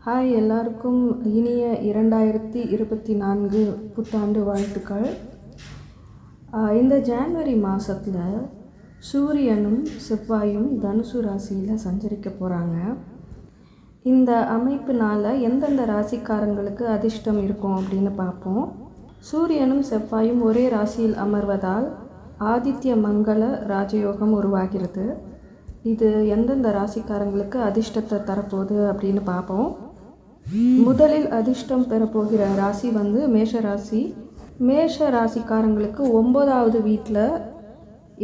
Hi, எல்லாருக்கும் இனிய 2024 புத்தாண்டு வாழ்த்துக்கள். இந்த ஜான்வரி மாதத்தில் சூரியனும் செவ்வாயும் தனுசு ராசியில் சஞ்சரிக்க போகிறாங்க. இந்த அமைப்பினால் எந்தெந்த ராசிக்காரங்களுக்கு அதிர்ஷ்டம் இருக்கும் அப்படின்னு பார்ப்போம். சூரியனும் செவ்வாயும் ஒரே ராசியில் அமர்வதால் ஆதித்ய மங்கள ராஜயோகம் உருவாகிறது. இது எந்தெந்த ராசிக்காரங்களுக்கு அதிர்ஷ்டத்தை தரப்போகுது அப்படின்னு பார்ப்போம். முதலில் அதிர்ஷ்டம் பெறப்போகிற ராசி மேஷ ராசி. மேஷ ராசிக்காரங்களுக்கு 9வது வீட்டில்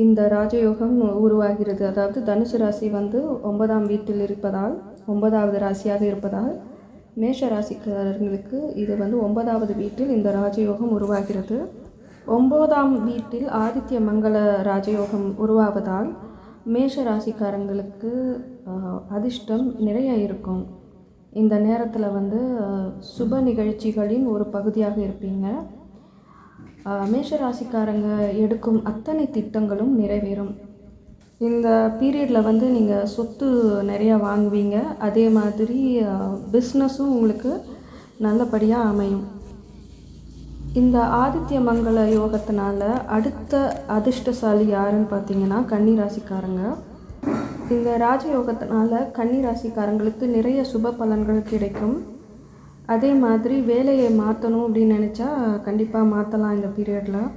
இந்த ராஜயோகம் உருவாகிறது. அதாவது தனுசு ராசி 9ஆம் வீட்டில் இருப்பதால், 9வது ராசியாக இருப்பதால் மேஷ ராசிக்காரர்களுக்கு இது 9வது வீட்டில் இந்த ராஜயோகம் உருவாகிறது. 9ஆம் வீட்டில் ஆதித்ய மங்கள ராஜயோகம் உருவாவதால் மேஷ ராசிக்காரங்களுக்கு அதிர்ஷ்டம் நிறைய இருக்கும். இந்த நேரத்தில் சுப நிகழ்ச்சிகளின் ஒரு பகுதியாக இருப்பீங்க. மேஷ ராசிக்காரங்க எடுக்கும் அத்தனை திட்டங்களும் நிறைவேறும். இந்த பீரியடில் நீங்கள் சொத்து நிறையா வாங்குவீங்க. அதே மாதிரி பிஸ்னஸும் உங்களுக்கு நல்லபடியாக அமையும். இந்த ஆதித்ய மங்கள யோகத்தினால அடுத்த அதிர்ஷ்டசாலி யாருன்னு பார்த்தீங்கன்னா கன்னி ராசிக்காரங்க. இந்த ராஜயோகத்தினால கன்னி ராசிக்காரங்களுக்கு நிறைய சுப பலன்கள் கிடைக்கும். அதே மாதிரி வேலையை மாற்றணும் அப்படின்னு நினச்சா கண்டிப்பாக மாற்றலாம். இந்த பீரியடில்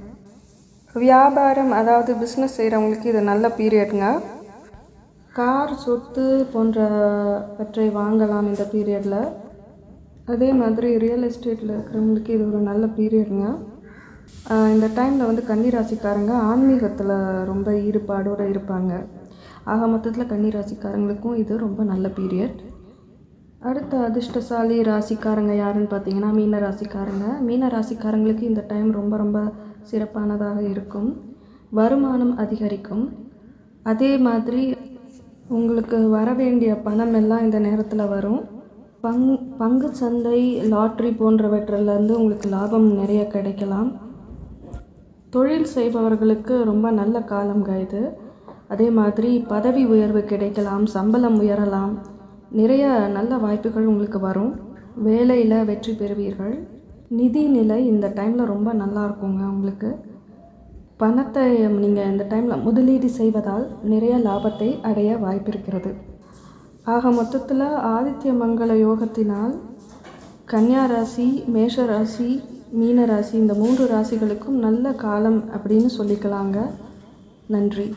வியாபாரம், அதாவது பிஸ்னஸ் செய்கிறவங்களுக்கு இது நல்ல பீரியடுங்க. கார், சொத்து போன்றவற்றை வாங்கலாம் இந்த பீரியடில். அதே மாதிரி ரியல் எஸ்டேட்டில் இருக்கிறவங்களுக்கு இது ஒரு நல்ல பீரியடுங்க. இந்த டைமில் கன்னி ராசிக்காரங்க ஆன்மீகத்தில் ரொம்ப ஈடுபாடோடு இருப்பாங்க. ஆக மொத்தத்தில் கன்னி ராசிக்காரங்களுக்கும் இது ரொம்ப நல்ல பீரியட். அடுத்த அதிர்ஷ்டசாலி ராசிக்காரங்க யாருன்னு பார்த்தீங்கன்னா மீன ராசிக்காரங்க. மீன ராசிக்காரங்களுக்கு இந்த டைம் ரொம்ப ரொம்ப சிறப்பானதாக இருக்கும். வருமானம் அதிகரிக்கும். அதே மாதிரி உங்களுக்கு வர வேண்டிய பணம் எல்லாம் இந்த நேரத்தில் வரும். பங்கு சந்தை, லாட்ரி போன்றவற்றிலேருந்து உங்களுக்கு லாபம் நிறைய கிடைக்கலாம். தொழில் செய்பவர்களுக்கு ரொம்ப நல்ல காலங்க இது. அதே மாதிரி பதவி உயர்வு கிடைக்கலாம், சம்பளம் உயரலாம், நிறைய நல்ல வாய்ப்புகள் உங்களுக்கு வரும். வேலையில் வெற்றி பெறுவீர்கள். நிதி நிலை இந்த டைமில் ரொம்ப நல்லா இருக்குங்க. உங்களுக்கு பணத்தை நீங்கள் இந்த டைமில் முதலீடு செய்வதால் நிறைய லாபத்தை அடைய வாய்ப்பு இருக்கிறது. ஆக மொத்தத்தில் ஆதித்ய மங்கள யோகத்தினால் கன்னியா ராசி, மேஷ ராசி, மீன ராசி இந்த 3 ராசிகளுக்கும் நல்ல காலம் அப்படின்னு சொல்லிக்கலாங்க. நன்றி.